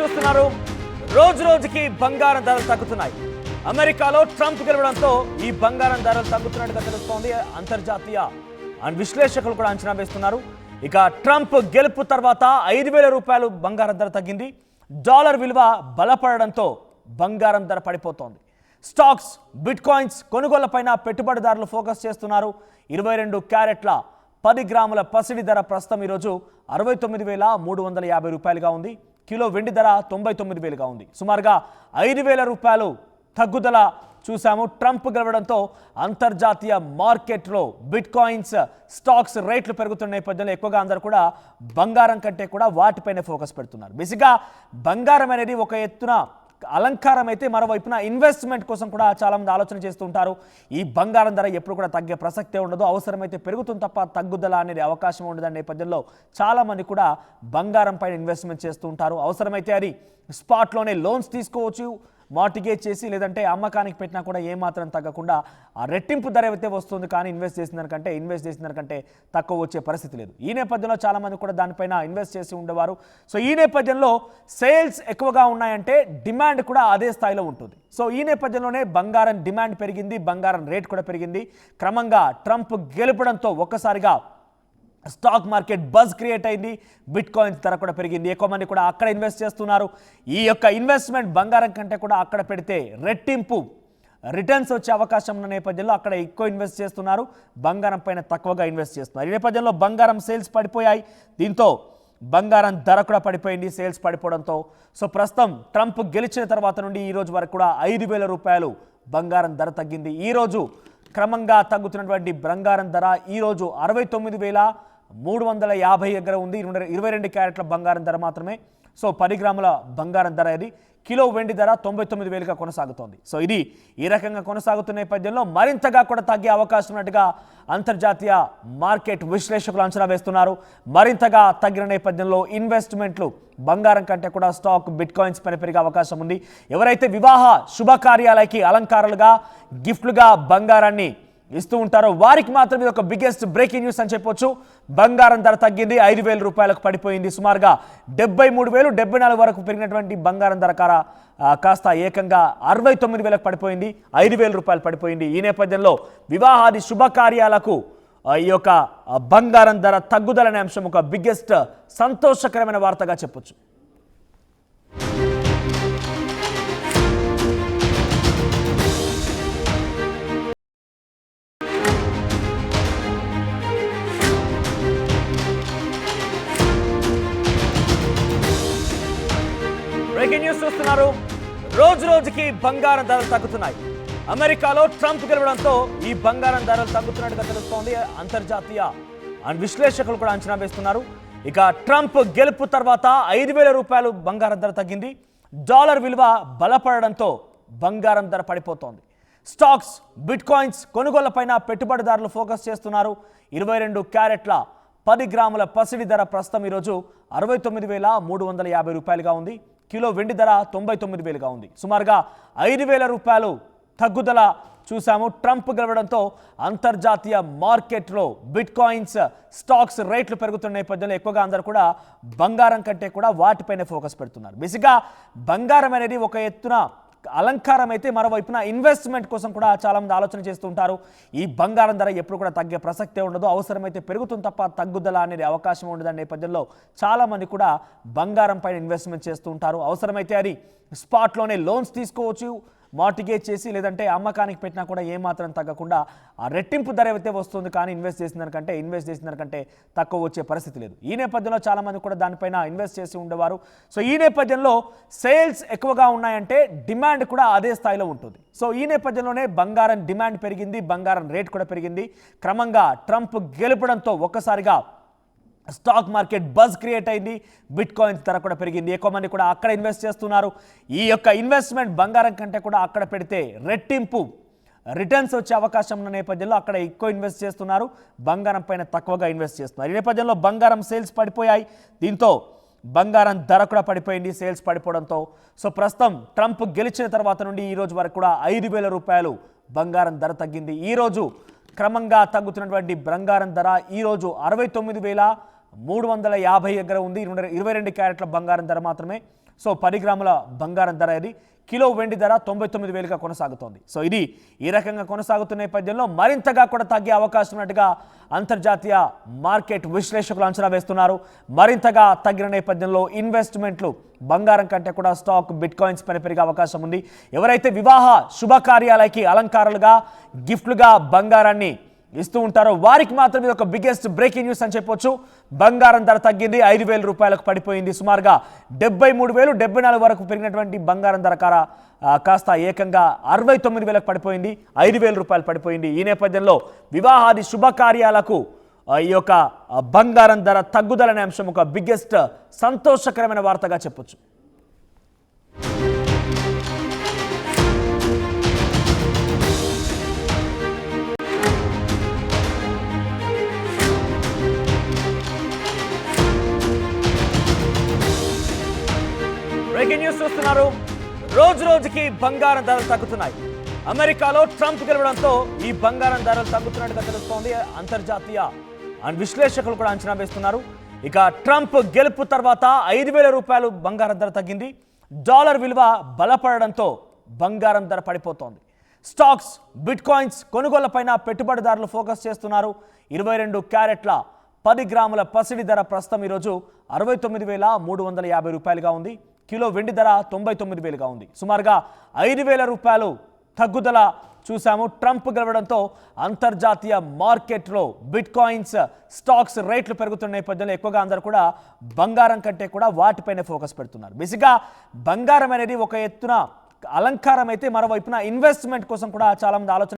చూస్తున్నారు. రోజు రోజుకి బంగారం ధరలు తగ్గుతున్నాయి. అమెరికాలో ట్రంప్ గెలవడంతో ఈ బంగారం ధరలు తగ్గుతున్నట్టుగా తెలుస్తోంది. అంతర్జాతీయ విశ్లేషకులు కూడా అంచనా వేస్తున్నారు. ఇక ట్రంప్ గెలుపు తర్వాత 5,000 రూపాయలు బంగారం ధర తగ్గింది. డాలర్ విలువ బలపడడంతో బంగారం ధర పడిపోతోంది. స్టాక్స్, బిట్ కాయిన్స్ కొనుగోళ్లపైన పెట్టుబడిదారులు ఫోకస్ చేస్తున్నారు. 22 క్యారెట్ల 10 గ్రాముల పసిడి ధర ప్రస్తుతం ఈరోజు 69,350 రూపాయలుగా ఉంది. కిలో వెండి ధర 99,000గా ఉంది. సుమారుగా 5,000 రూపాయలు తగ్గుదల చూసాము. ట్రంప్ గెలవడంతో అంతర్జాతీయ మార్కెట్లో బిట్ కాయిన్స్, స్టాక్స్ రేట్లు పెరుగుతున్న నేపథ్యంలో ఎక్కువగా అందరూ కూడా బంగారం కంటే కూడా వాటిపైనే ఫోకస్ పెడుతున్నారు. బేసిక్గా బంగారం అనేది ఒక ఎత్తున అలంకారం అయితే, మరోవైపున ఇన్వెస్ట్మెంట్ కోసం కూడా చాలామంది ఆలోచన చేస్తూ ఉంటారు. ఈ బంగారం ధర ఎప్పుడు కూడా తగ్గే ప్రసక్తే ఉండదు. అవసరమైతే పెరుగుతుంది తప్ప తగ్గుదల అనేది అవకాశం ఉండదనే నేపథ్యంలో చాలామంది కూడా బంగారం పైన ఇన్వెస్ట్మెంట్ చేస్తూ ఉంటారు. అవసరమైతే అది స్పాట్లోనే లోన్స్ తీసుకోవచ్చు, మార్టిగేజ్ చేసి, లేదంటే అమ్మకానికి పెట్టినా కూడా ఏమాత్రం తగ్గకుండా ఆ రెట్టింపు ధర అయితే వస్తుంది. కానీ ఇన్వెస్ట్ చేసిన దానికంటే తక్కువ వచ్చే పరిస్థితి లేదు. ఈ నేపథ్యంలో చాలామంది కూడా దానిపైన ఇన్వెస్ట్ చేసి ఉండేవారు. సో ఈ నేపథ్యంలో సేల్స్ ఎక్కువగా ఉన్నాయంటే డిమాండ్ కూడా అదే స్థాయిలో ఉంటుంది. సో ఈ నేపథ్యంలోనే బంగారం డిమాండ్ పెరిగింది, బంగారం రేట్ కూడా పెరిగింది. క్రమంగా ట్రంప్ గెలుపడంతో ఒక్కసారిగా స్టాక్ మార్కెట్ బజ్ క్రియేట్ అయింది. బిట్ కాయిన్స్ ధర కూడా పెరిగింది. ఎక్కువ మంది కూడా అక్కడ ఇన్వెస్ట్ చేస్తున్నారు. ఈ యొక్క ఇన్వెస్ట్మెంట్ బంగారం కంటే కూడా అక్కడ పెడితే రెట్టింపు రిటర్న్స్ వచ్చే అవకాశం ఉన్న నేపథ్యంలో అక్కడ ఎక్కువ ఇన్వెస్ట్ చేస్తున్నారు, బంగారం పైన తక్కువగా ఇన్వెస్ట్ చేస్తున్నారు. ఈ నేపథ్యంలో బంగారం సేల్స్ పడిపోయాయి. దీంతో బంగారం ధర కూడా పడిపోయింది సేల్స్ పడిపోవడంతో. సో ప్రస్తుతం ట్రంప్ గెలిచిన తర్వాత నుండి ఈ రోజు వరకు కూడా 5,000 రూపాయలు బంగారం ధర తగ్గింది. ఈరోజు క్రమంగా తగ్గుతున్నటువంటి బంగారం ధర ఈరోజు 69,350 దగ్గర ఉంది. 22 క్యారెట్ల బంగారం ధర మాత్రమే. సో 10 గ్రాముల బంగారం ధర ఇది. కిలో వెండి ధర 99,000గా కొనసాగుతోంది. సో ఇది ఈ రకంగా కొనసాగుతున్న నేపథ్యంలో మరింతగా కూడా తగ్గే అవకాశం ఉన్నట్టుగా అంతర్జాతీయ మార్కెట్ విశ్లేషకులు అంచనా వేస్తున్నారు. మరింతగా తగ్గిన నేపథ్యంలో ఇన్వెస్ట్మెంట్లు బంగారం కంటే కూడా స్టాక్, బిట్ కాయిన్స్ పైన పెరిగే అవకాశం ఉంది. ఎవరైతే వివాహ శుభకార్యాలకి అలంకారాలుగా, గిఫ్ట్లుగా బంగారాన్ని ఇస్తూ ఉంటారో వారికి మాత్రం ఇది ఒక బిగ్గెస్ట్ బ్రేకింగ్ న్యూస్ అని చెప్పొచ్చు. బంగారం ధర తగ్గింది, 5,000 రూపాయలకు పడిపోయింది. సుమారుగా 73,000, 74 వరకు పెరిగినటువంటి బంగారం ధర కాస్త ఏకంగా 69,000కు పడిపోయింది, 5,000 రూపాయలు పడిపోయింది. ఈ నేపథ్యంలో వివాహాది శుభకార్యాలకు ఈ యొక్క బంగారం ధర తగ్గుదలనే అంశం ఒక బిగ్గెస్ట్ సంతోషకరమైన వార్తగా చెప్పొచ్చు. బ్రేకింగ్ న్యూస్ చూస్తున్నారు. రోజు రోజుకి బంగారం ధరలు తగ్గుతున్నాయి. అమెరికాలో ట్రంప్ గెలవడంతో ఈ బంగారం ధరలు తగ్గుతున్నట్టుగా తెలుస్తోంది. అంతర్జాతీయ విశ్లేషకులు కూడా అంచనా వేస్తున్నారు. ఇక ట్రంప్ గెలుపు తర్వాత 5,000 రూపాయలు బంగారం ధర తగ్గింది. డాలర్ విలువ బలపడడంతో బంగారం ధర పడిపోతోంది. స్టాక్స్, బిట్ కాయిన్స్ కొనుగోళ్లపైన పెట్టుబడిదారులు ఫోకస్ చేస్తున్నారు. 22 క్యారెట్ల 10 గ్రాముల పసిడి ధర ప్రస్తుతం ఈరోజు 69,350 రూపాయలుగా ఉంది. కిలో వెండి ధర 99,000గా ఉంది. సుమారుగా 5,000 రూపాయలు తగ్గుదల చూసాము. ట్రంప్ గెలవడంతో అంతర్జాతీయ మార్కెట్లో బిట్ కాయిన్స్, స్టాక్స్ రేట్లు పెరుగుతున్న నేపథ్యంలో ఎక్కువగా అందరూ కూడా బంగారం కంటే కూడా వాటిపైనే ఫోకస్ పెడుతున్నారు. బేసిక్గా బంగారం అనేది ఒక ఎత్తున అలంకారం అయితే, మరోవైపున ఇన్వెస్ట్మెంట్ కోసం కూడా చాలామంది ఆలోచన చేస్తూ ఉంటారు. ఈ బంగారం ధర ఎప్పుడు కూడా తగ్గే ప్రసక్తే ఉండదు. అవసరమైతే పెరుగుతుంది తప్ప తగ్గుదల అనేది అవకాశం ఉండదనే నేపథ్యంలో చాలామంది కూడా బంగారం పైన ఇన్వెస్ట్మెంట్ చేస్తూ ఉంటారు. అవసరమైతే అది స్పాట్లోనే లోన్స్ తీసుకోవచ్చు, మార్టిగేజ్ చేసి, లేదంటే అమ్మకానికి పెట్టినా కూడా ఏమాత్రం తగ్గకుండా ఆ రెట్టింపు ధర అయితే వస్తుంది. కానీ ఇన్వెస్ట్ చేసిన దానికంటే తక్కువ వచ్చే పరిస్థితి లేదు. ఈ నేపథ్యంలో చాలామంది కూడా దానిపైన ఇన్వెస్ట్ చేసి ఉండేవారు. సో ఈ నేపథ్యంలో సేల్స్ ఎక్కువగా ఉన్నాయంటే డిమాండ్ కూడా అదే స్థాయిలో ఉంటుంది. సో ఈ నేపథ్యంలోనే బంగారం డిమాండ్ పెరిగింది, బంగారం రేట్ కూడా పెరిగింది. క్రమంగా ట్రంప్ గెలుపడంతో ఒక్కసారిగా స్టాక్ మార్కెట్ బజ్ క్రియేట్ అయింది. బిట్ కాయిన్స్ ధర కూడా పెరిగింది. ఎక్కువ మంది కూడా అక్కడ ఇన్వెస్ట్ చేస్తున్నారు. ఈ యొక్క ఇన్వెస్ట్మెంట్ బంగారం కంటే కూడా అక్కడ పెడితే రెట్టింపు రిటర్న్స్ వచ్చే అవకాశం ఉన్న నేపథ్యంలో అక్కడ ఎక్కువ ఇన్వెస్ట్ చేస్తున్నారు, బంగారం పైన తక్కువగా ఇన్వెస్ట్ చేస్తున్నారు. ఈ నేపథ్యంలో బంగారం సేల్స్ పడిపోయాయి. దీంతో బంగారం ధర కూడా పడిపోయింది సేల్స్ పడిపోవడంతో. సో ప్రస్తుతం ట్రంప్ గెలిచిన తర్వాత నుండి ఈ రోజు వరకు కూడా 5,000 రూపాయలు బంగారం ధర తగ్గింది. ఈరోజు క్రమంగా తగ్గుతున్నటువంటి బంగారం ధర ఈరోజు 69,350 దగ్గర ఉంది. 22 క్యారెట్ల బంగారం ధర మాత్రమే. సో 10 గ్రాముల బంగారం ధర ఇది కిలో వెండి ధర 99,000గా కొనసాగుతోంది. సో ఇది ఈ రకంగా కొనసాగుతున్న నేపథ్యంలో మరింతగా కూడా తగ్గే అవకాశం ఉన్నట్టుగా అంతర్జాతీయ మార్కెట్ విశ్లేషకులు అంచనా వేస్తున్నారు. మరింతగా తగ్గిన నేపథ్యంలో ఇన్వెస్ట్మెంట్లు బంగారం కంటే కూడా స్టాక్ బిట్ కాయిన్స్ పైన పెరిగే అవకాశం ఉంది. ఎవరైతే వివాహ శుభకార్యాలకి అలంకారాలుగా గిఫ్ట్లుగా బంగారాన్ని ఇస్తూ ఉంటారో వారికి మాత్రం ఇది ఒక బిగ్గెస్ట్ బ్రేకింగ్ న్యూస్ అని చెప్పొచ్చు. బంగారం ధర తగ్గింది, 5,000 రూపాయలకు పడిపోయింది. సుమారుగా 73,000 74 వరకు పెరిగినటువంటి బంగారం ధర కాస్త ఏకంగా 69,000కు పడిపోయింది, 5,000 రూపాయలు పడిపోయింది. ఈ నేపథ్యంలో వివాహాది శుభకార్యాలకు ఈ యొక్క బంగారం ధర తగ్గుదలనే అంశం ఒక బిగ్గెస్ట్ సంతోషకరమైన వార్తగా చెప్పొచ్చు. బ్రేకింగ్ న్యూస్ చూస్తున్నారు. రోజు రోజుకి బంగారం ధరలు తగ్గుతున్నాయి. అమెరికాలో ట్రంప్ గెలవడంతో ఈ బంగారం ధరలు తగ్గుతున్నట్టుగా తెలుస్తోంది. అంతర్జాతీయ విశ్లేషకులు కూడా అంచనా వేస్తున్నారు. ఇక ట్రంప్ గెలుపు తర్వాత 5,000 రూపాయలు బంగారం ధర తగ్గింది. డాలర్ విలువ బలపడడంతో బంగారం ధర పడిపోతోంది. స్టాక్స్ బిట్ కాయిన్స్ కొనుగోళ్లపైన పెట్టుబడిదారులు ఫోకస్ చేస్తున్నారు. 22 క్యారెట్ల 10 గ్రాముల పసిడి ధర ప్రస్తుతం ఈరోజు 69,350 రూపాయలుగా ఉంది. కిలో వెండి ధర 99,000గా ఉంది. సుమారుగా 5,000 రూపాయలు తగ్గుదల చూసాము. ట్రంప్ గెలవడంతో అంతర్జాతీయ మార్కెట్లో బిట్ కాయిన్స్ స్టాక్స్ రేట్లు పెరుగుతున్న నేపథ్యంలో ఎక్కువగా అందరూ కూడా బంగారం కంటే కూడా వాటిపైనే ఫోకస్ పెడుతున్నారు. బేసిక్గా బంగారం అనేది ఒక ఎత్తున అలంకారం అయితే మరోవైపున ఇన్వెస్ట్మెంట్ కోసం కూడా చాలా మంది ఆలోచన